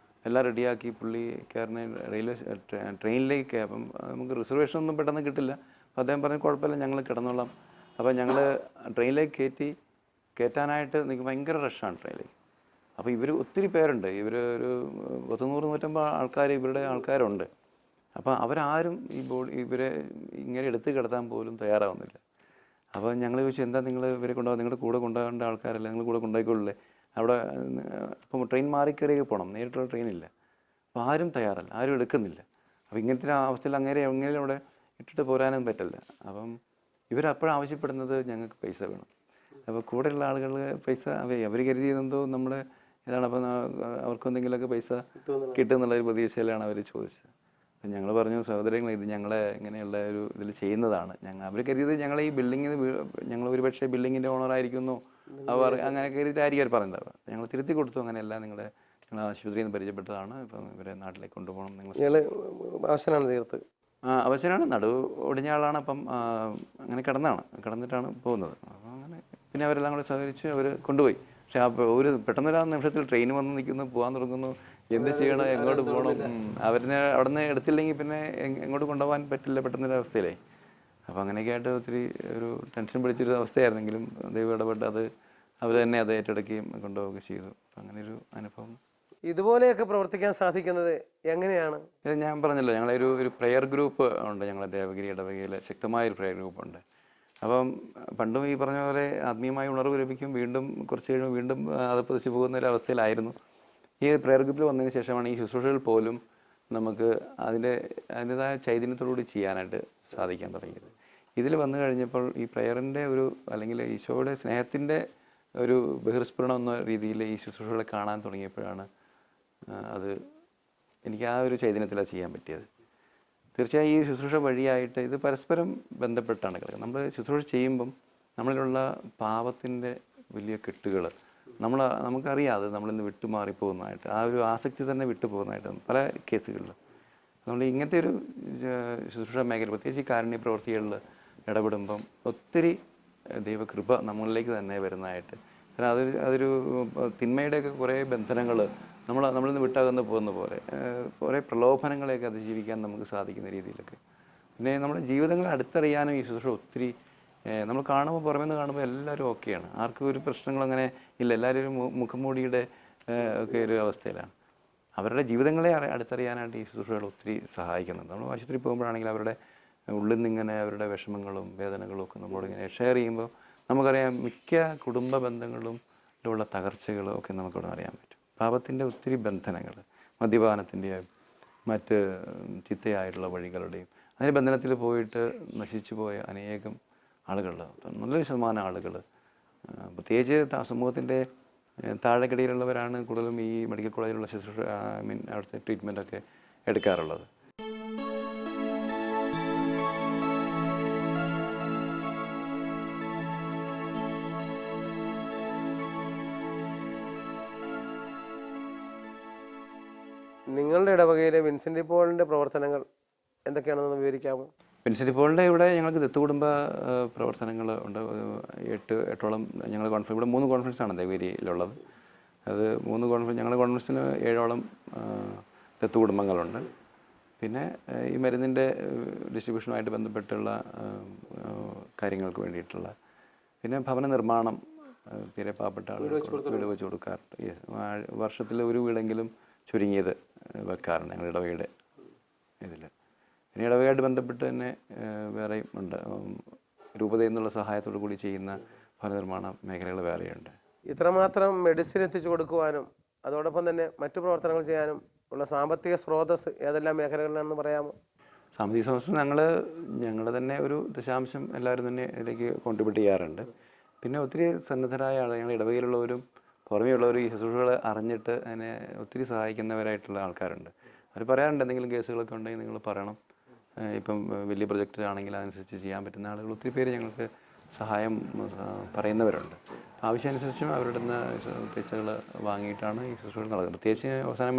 എല്ലാം റെഡിയാക്കി പുള്ളിക്കാരനെ ട്രെയിനിലേക്ക്. അപ്പം നമുക്ക് റിസർവേഷൻ ഒന്നും പെട്ടെന്ന് കിട്ടില്ല. അപ്പോൾ അദ്ദേഹം പറഞ്ഞു, കുഴപ്പമില്ല, ഞങ്ങൾ കിടന്നോളാം. അപ്പോൾ ഞങ്ങൾ ട്രെയിനിലേക്ക് കയറ്റാനായിട്ട് നിങ്ങൾക്ക് ഭയങ്കര റഷാണ് ട്രെയിനിലേക്ക്. അപ്പോൾ ഇവർ ഒത്തിരി പേരുണ്ട്, ഇവർ ഒരു 100-150 ആൾക്കാർ ഇവരുടെ ആൾക്കാരുണ്ട്. അപ്പോൾ അവരാരും ഇവരെ ഇങ്ങനെ എടുത്ത് കിടത്താൻ പോലും തയ്യാറാവുന്നില്ല. അപ്പോൾ ഞങ്ങൾ ചോദിച്ചു, എന്താ നിങ്ങൾ ഇവരെ കൊണ്ടുപോകാൻ, നിങ്ങളുടെ കൂടെ കൊണ്ടുപോകേണ്ട ആൾക്കാരല്ല, നിങ്ങൾ കൂടെ കൊണ്ടുപോയിക്കൊള്ളേ, അവിടെ ഇപ്പം ട്രെയിൻ മാറിക്കയറിയൊക്കെ പോകണം, നേരിട്ടുള്ള ട്രെയിനില്ല. അപ്പോൾ ആരും തയ്യാറല്ല, ആരും എടുക്കുന്നില്ല. അപ്പോൾ ഇങ്ങനത്തെ അവസ്ഥയിൽ എങ്ങനെ അവിടെ ഇട്ടിട്ട് പോരാനും പറ്റില്ല. അപ്പം ഇവരപ്പോഴും ആവശ്യപ്പെടുന്നത് ഞങ്ങൾക്ക് പൈസ വേണം. അപ്പോൾ കൂടെയുള്ള ആളുകൾ പൈസ അവർ കരുതിയതെന്തോ നമ്മുടെ ഇതാണ്, അപ്പം അവർക്കെന്തെങ്കിലുമൊക്കെ പൈസ കിട്ടുമെന്നുള്ളൊരു പ്രതീക്ഷയിലാണ് അവർ ചോദിച്ചത്. അപ്പം ഞങ്ങൾ പറഞ്ഞു, സഹോദരങ്ങൾ, ഇത് ഞങ്ങളെ ഇങ്ങനെയുള്ള ഒരു ഇതിൽ ചെയ്യുന്നതാണ്. അവർ കരുതിയത് ഞങ്ങളെ ഈ ബിൽഡിങ്ങിന് ഞങ്ങൾ ഒരുപക്ഷെ ബിൽഡിങ്ങിൻ്റെ ഓണറായിരിക്കുന്നു, അവർ അങ്ങനെ കരുതിയിട്ടായിരിക്കും അവർ പറഞ്ഞത്. ഞങ്ങൾ തിരുത്തി കൊടുത്തു, അങ്ങനെയല്ല, നിങ്ങൾ ആശുപത്രിയിൽ നിന്ന് പരിചയപ്പെട്ടതാണ്, ഇപ്പം ഇവരെ നാട്ടിലേക്ക് കൊണ്ടുപോകണം. നിങ്ങൾ അവശനാണ് തീർത്ത് അവശനാണ്, നടുവ് ഒടിഞ്ഞ ആളാണ്. അപ്പം അങ്ങനെ കിടന്നിട്ടാണ് പോകുന്നത്. അപ്പം അങ്ങനെ പിന്നെ അവരെല്ലാം കൂടെ സഹകരിച്ച് അവർ കൊണ്ടുപോയി. പക്ഷേ ഒരു പെട്ടെന്നൊരു നിമിഷത്തിൽ ട്രെയിൻ വന്ന് നിൽക്കുന്നു, പോകാൻ തുടങ്ങുന്നു, എന്ത് ചെയ്യണം, എങ്ങോട്ട് പോകണം. അവിടെ നിന്ന് എടുത്തില്ലെങ്കിൽ പിന്നെ എങ്ങോട്ട് കൊണ്ടുപോകാൻ പറ്റില്ല, പെട്ടെന്നൊരവസ്ഥയിലായി. അപ്പോൾ അങ്ങനെയൊക്കെ ആയിട്ട് ഒത്തിരി ഒരു ടെൻഷൻ പിടിച്ചൊരു അവസ്ഥയായിരുന്നെങ്കിലും ദൈവം ഇടപെട്ട് അവർ തന്നെ അത് ഏറ്റെടുക്കുകയും കൊണ്ടുപോവുകയും ചെയ്തു. അങ്ങനെയൊരു അനുഭവം. ഇതുപോലെയൊക്കെ പ്രവർത്തിക്കാൻ സാധിക്കുന്നത് എങ്ങനെയാണ്? ഇത് ഞാൻ പറഞ്ഞല്ലോ, ഞങ്ങളെ ഒരു പ്രെയർ ഗ്രൂപ്പ് ഉണ്ട്. ഞങ്ങളെ ദേവഗിരി ഇടവകയിൽ ശക്തമായൊരു പ്രെയർ ഗ്രൂപ്പുണ്ട്. അപ്പം പണ്ടും ഈ പറഞ്ഞ പോലെ ആത്മീയമായ ഉണർവ് ലഭിക്കും, വീണ്ടും കുറച്ച് കഴിയുമ്പോൾ വീണ്ടും അത് പതിച്ച് പോകുന്ന ഒരു അവസ്ഥയിലായിരുന്നു. ഈ പ്രെയർ ഗ്രൂപ്പിൽ വന്നതിന് ശേഷമാണ് ഈ ശുശ്രൂഷകൾ പോലും നമുക്ക് അതിൻ്റെതായ ചൈതന്യത്തോടുകൂടി ചെയ്യാനായിട്ട് സാധിക്കാൻ തുടങ്ങിയത്. ഇതിൽ വന്നു കഴിഞ്ഞപ്പോൾ ഈ പ്രെയറിൻ്റെ അല്ലെങ്കിൽ ഈശോയുടെ സ്നേഹത്തിൻ്റെ ഒരു ബഹിർസ്ഫുരണം എന്ന രീതിയിൽ ഈ ശുശ്രൂഷകളെ കാണാൻ തുടങ്ങിയപ്പോഴാണ് അത് എനിക്ക് ആ ഒരു ചൈതന്യത്തിലാണ് ചെയ്യാൻ പറ്റിയത്. തീർച്ചയായും ഈ ശുശ്രൂഷ വഴിയായിട്ട് ഇത് പരസ്പരം ബന്ധപ്പെട്ടാണ് കിടക്കുന്നത്. നമ്മൾ ശുശ്രൂഷ ചെയ്യുമ്പം നമ്മളിലുള്ള പാപത്തിൻ്റെ വലിയ കെട്ടുകൾ നമുക്കറിയാം, അത് നമ്മളിന്ന് വിട്ടുമാറിപ്പോകുന്നതായിട്ട്, ആ ഒരു ആസക്തി തന്നെ വിട്ടുപോകുന്നതായിട്ട് പല കേസുകളിലും. അതുകൊണ്ട് ഇങ്ങനത്തെ ഒരു ശുശ്രൂഷ മേഖല, പ്രത്യേകിച്ച് ഈ കാരുണ്യ പ്രവൃത്തികളിൽ ഇടപെടുമ്പം ഒത്തിരി ദൈവകൃപ നമ്മളിലേക്ക് തന്നെ വരുന്നതായിട്ട്. അതൊരു തിന്മയുടെയൊക്കെ കുറേ ബന്ധനങ്ങൾ നമ്മളിന്ന് വിട്ടകന്ന് പോകുന്ന പോലെ കുറേ പ്രലോഭനങ്ങളെയൊക്കെ അതിജീവിക്കാൻ നമുക്ക് സാധിക്കുന്ന രീതിയിലൊക്കെ. പിന്നെ നമ്മുടെ ജീവിതങ്ങളെ അടുത്തറിയാനും ഈ ശുശ്രൂഷ ഒത്തിരി നമ്മൾ കാണുമ്പോൾ, പുറമേ നിന്ന് കാണുമ്പോൾ എല്ലാവരും ഓക്കെയാണ്, ആർക്കും ഒരു പ്രശ്നങ്ങളങ്ങനെ ഇല്ല, എല്ലാവരും ഒരു മുഖംമൂടിയുടെ ഒക്കെ ഒരു അവസ്ഥയിലാണ്. അവരുടെ ജീവിതങ്ങളെ അടുത്തറിയാനായിട്ട് ഈ ശുശ്രൂഷകൾ ഒത്തിരി സഹായിക്കുന്നുണ്ട്. നമ്മൾ ആശുപത്രിയിൽ പോകുമ്പോഴാണെങ്കിൽ അവരുടെ ഉള്ളിൽ നിന്നിങ്ങനെ അവരുടെ വിഷമങ്ങളും വേദനകളും ഒക്കെ നമ്മളോടിങ്ങനെ ഷെയർ ചെയ്യുമ്പോൾ നമുക്കറിയാം മിക്ക കുടുംബ ബന്ധങ്ങളിലുള്ള തകർച്ചകളും ഒക്കെ നമുക്കിവിടെ അറിയാൻ പറ്റും. പാപത്തിൻ്റെ ഒത്തിരി ബന്ധനങ്ങൾ, മദ്യപാനത്തിൻ്റെയും മറ്റ് ചിത്തയായിട്ടുള്ള വഴികളുടെയും അതിൻ്റെ ബന്ധനത്തിൽ പോയിട്ട് നശിച്ചു പോയ അനേകം ആളുകൾ, നല്ലൊരു ശതമാനം ആളുകൾ, പ്രത്യേകിച്ച് സമൂഹത്തിൻ്റെ താഴെക്കിടയിലുള്ളവരാണ് കൂടുതലും ഈ മെഡിക്കൽ കോളേജിലുള്ള ശുശ്രൂഷ അവിടുത്തെ ട്രീറ്റ്മെൻറ്റൊക്കെ എടുക്കാറുള്ളത്. നിങ്ങളുടെ ഇടവകയിലെ വിൻസെൻ്റ് പോളിൻ്റെ പ്രവർത്തനങ്ങൾ എന്തൊക്കെയാണെന്ന് വിവരിക്കാമോ? വിൻസെൻ്റ് പോളിൻ്റെ ഇവിടെ ഞങ്ങൾക്ക് ദത്തുകുടുംബ പ്രവർത്തനങ്ങൾ ഉണ്ട്. 8ഓളം ഞങ്ങൾ കോൺഫറൻസ്, ഇവിടെ 3 കോൺഫറൻസാണ് ദേവഗിരിയിലുള്ളത്. അത് 3 കോൺഫറൻസ്, ഞങ്ങളുടെ കോൺഫറൻസിന് 7ഓളം ദത്തുകുടുംബങ്ങളുണ്ട്. പിന്നെ ഈ മരുന്നിൻ്റെ ഡിസ്ട്രിബ്യൂഷനുമായിട്ട് ബന്ധപ്പെട്ടുള്ള കാര്യങ്ങൾക്ക് വേണ്ടിയിട്ടുള്ള, പിന്നെ ഭവന നിർമ്മാണം, തീരെ പാവപ്പെട്ട ആളുകൾ വീട് വെച്ച് കൊടുക്കാറുണ്ട്. വർഷത്തിൽ ഒരു വീടെങ്കിലും ചുരുങ്ങിയത് വെക്കാറുണ്ട് ഞങ്ങൾ ഇടവകയുടെ ഇതിൽ. പിന്നെ ഇടവകയായിട്ട് ബന്ധപ്പെട്ട് തന്നെ വേറെയും ഉണ്ട്. രൂപതയിൽ നിന്നുള്ള സഹായത്തോടു കൂടി ചെയ്യുന്ന ഭവനനിർമ്മാണ മേഖലകൾ വേറെയുണ്ട്. ഇത്രമാത്രം മെഡിസിൻ എത്തിച്ചു കൊടുക്കുവാനും അതോടൊപ്പം തന്നെ മറ്റു പ്രവർത്തനങ്ങൾ ചെയ്യാനും ഉള്ള സാമ്പത്തിക സ്രോതസ് ഏതെല്ലാം മേഖലകളിലാണെന്ന് പറയാമോ? സാമ്പത്തിക സ്രോതസ് ഞങ്ങൾ തന്നെ ഒരു ദശാംശം എല്ലാവരും തന്നെ ഇതിലേക്ക് കോൺട്രിബ്യൂട്ട് ചെയ്യാറുണ്ട്. പിന്നെ ഒത്തിരി സന്നദ്ധരായ ആളുകൾ, ഞങ്ങളുടെ ഇടവകയിലുള്ളവരും പുറമേയുള്ളവരും ഈ ശുശ്രൂഷകൾ അറിഞ്ഞിട്ട് അതിനെ ഒത്തിരി സഹായിക്കുന്നവരായിട്ടുള്ള ആൾക്കാരുണ്ട്. അവർ പറയാറുണ്ട്, എന്തെങ്കിലും കേസുകളൊക്കെ ഉണ്ടെങ്കിൽ നിങ്ങൾ പറയണം, ഇപ്പം വലിയ പ്രൊജക്റ്റ് ആണെങ്കിൽ അതനുസരിച്ച് ചെയ്യാൻ പറ്റുന്ന ആളുകൾ ഒത്തിരി പേര് ഞങ്ങൾക്ക് സഹായം പറയുന്നവരുണ്ട്. ആവശ്യമനുസരിച്ചും അവരുടെ നിന്ന് പൈസകൾ വാങ്ങിയിട്ടാണ് ഈ ശുശ്രൂഷ നടക്കുന്നത്. പ്രത്യേകിച്ച് അവസാനം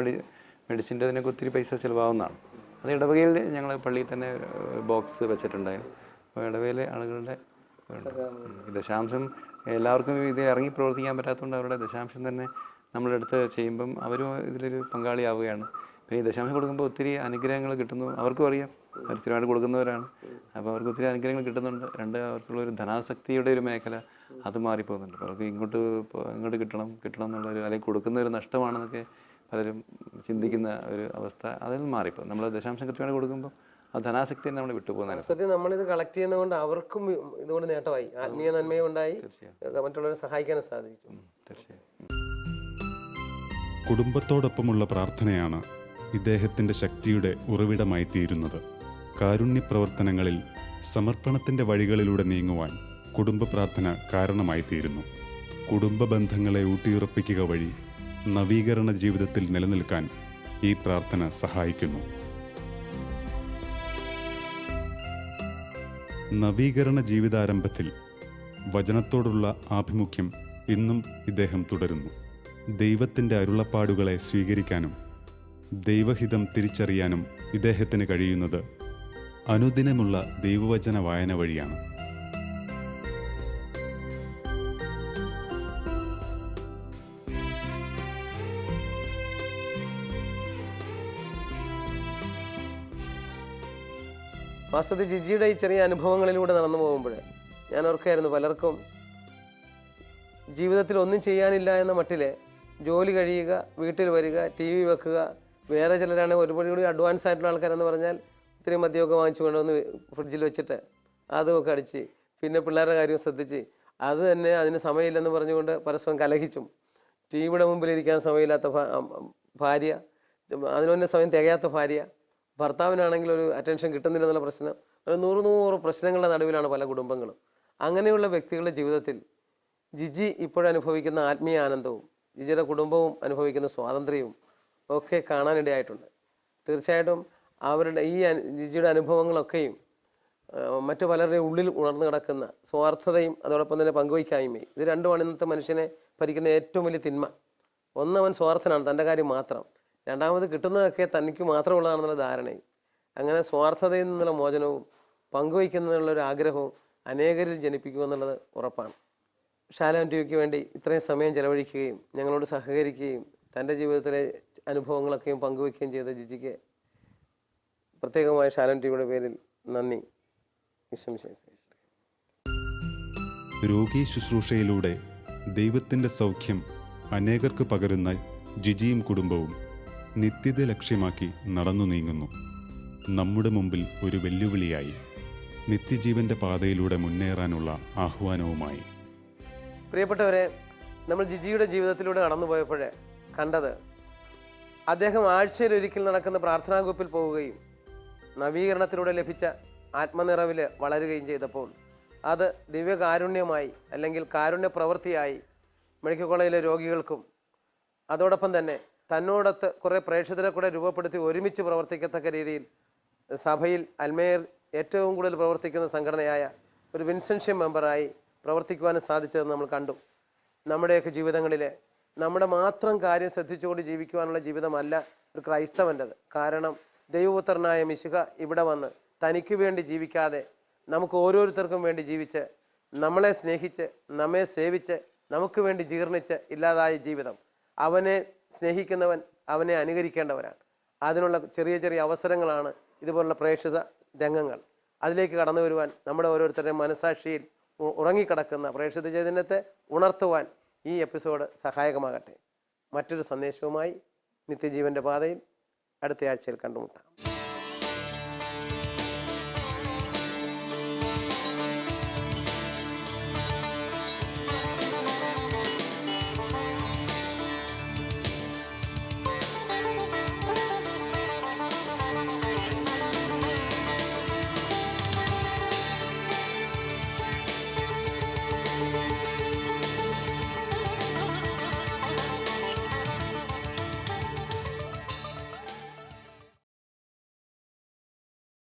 മെഡിസിൻ്റെ അതിനൊക്കെ ഒത്തിരി പൈസ ചിലവാകുന്നതാണ്. അത് ഇടവകയിൽ ഞങ്ങൾ പള്ളിയിൽ തന്നെ ബോക്സ് വെച്ചിട്ടുണ്ടായിരുന്നു. അപ്പോൾ ഇടവകയിലെ ആളുകളുടെ ദശാംശം എല്ലാവർക്കും ഇത് ഇറങ്ങി പ്രവർത്തിക്കാൻ പറ്റാത്തതുകൊണ്ട് അവരുടെ ദശാംശം തന്നെ നമ്മളെടുത്ത് ചെയ്യുമ്പം അവരും ഇതിലൊരു പങ്കാളിയാവുകയാണ്. പിന്നെ ഈ ദശാംശം കൊടുക്കുമ്പോൾ ഒത്തിരി അനുഗ്രഹങ്ങൾ കിട്ടുന്നു. അവർക്കും അറിയാം, അവർ സ്ഥിരമായിട്ട് കൊടുക്കുന്നവരാണ്. അപ്പോൾ അവർക്ക് ഒത്തിരി അനുഗ്രഹങ്ങൾ കിട്ടുന്നുണ്ട്. അവർക്കുള്ളൊരു ധനാസക്തിയുടെ ഒരു മേഖല അത് മാറിപ്പോകുന്നുണ്ട്. അവർക്ക് ഇങ്ങോട്ട് കിട്ടണം എന്നുള്ളൊരു, അല്ലെങ്കിൽ കൊടുക്കുന്ന ഒരു നഷ്ടമാണെന്നൊക്കെ പലരും ചിന്തിക്കുന്ന ഒരു അവസ്ഥ അതിൽ മാറിപ്പോൾ നമ്മൾ ദശാംശം കൃത്യമായിട്ട് കൊടുക്കുമ്പോൾ ആ ധനാസക്തി നമ്മൾ വിട്ടുപോകുന്നതാണ്. സത്യം നമ്മളിത് കളക്ട് ചെയ്യുന്നതുകൊണ്ട് അവർക്കും ഇതുകൊണ്ട് നേട്ടമായി, ആത്മീയ നന്മയും ഉണ്ടായി, മറ്റുള്ളവരെ സഹായിക്കാനും സാധിക്കും. തീർച്ചയായും. കുടുംബത്തോടൊപ്പമുള്ള പ്രാർത്ഥനയാണ് ഇദ്ദേഹത്തിൻ്റെ ശക്തിയുടെ ഉറവിടമായി തീരുന്നത്. കാരുണ്യ പ്രവർത്തനങ്ങളിൽ സമർപ്പണത്തിൻ്റെ വഴികളിലൂടെ നീങ്ങുവാൻ കുടുംബ പ്രാർത്ഥന കാരണമായി തീരുന്നു. കുടുംബ ബന്ധങ്ങളെ ഊട്ടിയുറപ്പിക്കുക വഴി നവീകരണ ജീവിതത്തിൽ നിലനിൽക്കാൻ ഈ പ്രാർത്ഥന സഹായിക്കുന്നു. നവീകരണ ജീവിതാരംഭത്തിൽ വചനത്തോടുള്ള ആഭിമുഖ്യം ഇന്നും ഇദ്ദേഹം തുടരുന്നു. ദൈവത്തിൻ്റെ അരുളപ്പാടുകളെ സ്വീകരിക്കാനും ദൈവഹിതം തിരിച്ചറിയാനും ഇദ്ദേഹത്തിന് കഴിയുന്നത് അനുദിനമുള്ള ദൈവവചന വായന വഴിയാണ്. വാസ്തവത്തിൽ ജിജിയുടെ ഈ ചെറിയ അനുഭവങ്ങളിലൂടെ നടന്നു പോകുമ്പോൾ ഞാൻ ഓർക്കായിരുന്നു, പലർക്കും ജീവിതത്തിൽ ഒന്നും ചെയ്യാനില്ല എന്ന മട്ടിലെ ജോലി കഴിയുക, വീട്ടിൽ വരിക, ടി വി വെക്കുക, വേറെ ചിലരാണെങ്കിൽ ഒരുപാട് കൂടി അഡ്വാൻസ് ആയിട്ടുള്ള ആൾക്കാരെന്ന് പറഞ്ഞാൽ ഇത്രയും മദ്യമൊക്കെ വാങ്ങിച്ചു കൊണ്ടുവന്ന് ഫ്രിഡ്ജിൽ വെച്ചിട്ട് അതുമൊക്കെ അടിച്ച്, പിന്നെ പിള്ളേരുടെ കാര്യം ശ്രദ്ധിച്ച്, അത് തന്നെ അതിന് സമയമില്ലെന്ന് പറഞ്ഞുകൊണ്ട് പരസ്പരം കലഹിച്ചും, ടി വിയുടെ മുമ്പിലിരിക്കാൻ സമയമില്ലാത്ത ഭാര്യ, അതിന് തന്നെ സമയം തികയാത്ത ഭാര്യ, ഭർത്താവിനാണെങ്കിൽ ഒരു അറ്റൻഷൻ കിട്ടുന്നില്ലെന്നുള്ള പ്രശ്നം, ഒരു 100 പ്രശ്നങ്ങളുടെ നടുവിലാണ് പല കുടുംബങ്ങളും. അങ്ങനെയുള്ള വ്യക്തികളുടെ ജീവിതത്തിൽ ജിജി ഇപ്പോഴനുഭവിക്കുന്ന ആത്മീയ ആനന്ദവും ജിജിയുടെ കുടുംബവും അനുഭവിക്കുന്ന സ്വാതന്ത്ര്യവും ഒക്കെ കാണാനിടയായിട്ടുണ്ട്. തീർച്ചയായിട്ടും അവരുടെ ഈ ജിജിയുടെ അനുഭവങ്ങളൊക്കെയും മറ്റു പലരുടെയും ഉള്ളിൽ ഉണർന്നു കിടക്കുന്ന സ്വാർത്ഥതയും അതോടൊപ്പം തന്നെ പങ്കുവയ്ക്കായ്മയും, ഇത് രണ്ടുമാണ് ഇന്നത്തെ മനുഷ്യനെ ഭരിക്കുന്ന ഏറ്റവും വലിയ തിന്മ. ഒന്നവൻ സ്വാർത്ഥനാണ്, തൻ്റെ കാര്യം മാത്രം. രണ്ടാമത് കിട്ടുന്നതൊക്കെ തനിക്ക് മാത്രമുള്ളതാണെന്നുള്ള ധാരണയും. അങ്ങനെ സ്വാർത്ഥതയിൽ നിന്നുള്ള മോചനവും പങ്കുവയ്ക്കുന്നതിനുള്ളൊരു ആഗ്രഹവും അനേകരിൽ ജനിപ്പിക്കുമെന്നുള്ളത് ഉറപ്പാണ്. ഷാലോം ടിവിക്ക് വേണ്ടി ഇത്രയും സമയം ചെലവഴിക്കുകയും ഞങ്ങളോട് സഹകരിക്കുകയും തൻ്റെ ജീവിതത്തിലെ അനുഭവങ്ങളൊക്കെയും പങ്കുവയ്ക്കുകയും ചെയ്ത ജിജിക്ക് പ്രത്യേകമായ ഷാലോം ടിവിയുടെ പേരിൽ നന്ദി. രോഗി ശുശ്രൂഷയിലൂടെ ദൈവത്തിൻ്റെ സൗഖ്യം അനേകർക്ക് പകരുന്ന ജിജിയും കുടുംബവും നിത്യത ലക്ഷ്യമാക്കി നടന്നു നീങ്ങുന്നു. നമ്മുടെ മുമ്പിൽ ഒരു വെല്ലുവിളിയായി, നിത്യജീവൻ്റെ പാതയിലൂടെ മുന്നേറാനുള്ള ആഹ്വാനവുമായി. പ്രിയപ്പെട്ടവരെ, നമ്മൾ ജിജിയുടെ ജീവിതത്തിലൂടെ കടന്നുപോയപ്പോഴേ കണ്ടത്, അദ്ദേഹം ആഴ്ചയിലൊരിക്കൽ നടക്കുന്ന പ്രാർത്ഥനാ ഗ്രൂപ്പിൽ പോവുകയും നവീകരണത്തിലൂടെ ലഭിച്ച ആത്മനിറവിൽ വളരുകയും ചെയ്തപ്പോൾ അത് ദിവ്യകാരുണ്യമായി അല്ലെങ്കിൽ കാരുണ്യ പ്രവൃത്തിയായി മെഡിക്കൽ കോളേജിലെ രോഗികൾക്കും അതോടൊപ്പം തന്നെ തന്നോടൊത്ത് കുറേ പ്രേക്ഷിതരെ കൂടെ രൂപപ്പെടുത്തി ഒരുമിച്ച് പ്രവർത്തിക്കത്തക്ക രീതിയിൽ സഭയിൽ അൽമേയർ ഏറ്റവും കൂടുതൽ പ്രവർത്തിക്കുന്ന സംഘടനയായ ഒരു വിൻസെൻഷ്യം മെമ്പറായി പ്രവർത്തിക്കുവാനും സാധിച്ചതെന്ന് നമ്മൾ കണ്ടു. നമ്മുടെയൊക്കെ ജീവിതങ്ങളിൽ നമ്മുടെ മാത്രം കാര്യം ശ്രദ്ധിച്ചുകൊണ്ട് ജീവിക്കുവാനുള്ള ജീവിതമല്ല ഒരു ക്രൈസ്തവൻ്റെത്. കാരണം ദൈവപുത്രനായ മിശിഹ ഇവിടെ വന്ന് തനിക്ക് വേണ്ടി ജീവിക്കാതെ നമുക്ക് ഓരോരുത്തർക്കും വേണ്ടി ജീവിച്ച്, നമ്മളെ സ്നേഹിച്ച്, നമ്മെ സേവിച്ച്, നമുക്ക് വേണ്ടി ജീർണിച്ച് ഇല്ലാതായ ജീവിതം, അവനെ സ്നേഹിക്കുന്നവൻ അവനെ അനുകരിക്കേണ്ടവരാണ്. അതിനുള്ള ചെറിയ ചെറിയ അവസരങ്ങളാണ് ഇതുപോലുള്ള പ്രേക്ഷിത രംഗങ്ങൾ. അതിലേക്ക് കടന്നു വരുവാൻ നമ്മുടെ ഓരോരുത്തരുടെയും മനസാക്ഷിയിൽ ഉറങ്ങിക്കിടക്കുന്ന പ്രേക്ഷിത ചൈതന്യത്തെ ഉണർത്തുവാൻ ഈ എപ്പിസോഡ് സഹായകമാകട്ടെ. മറ്റൊരു സന്ദേശവുമായി നിത്യജീവൻ്റെ പാതയിൽ അടുത്ത ആഴ്ചയിൽ കണ്ടുമുട്ടാം.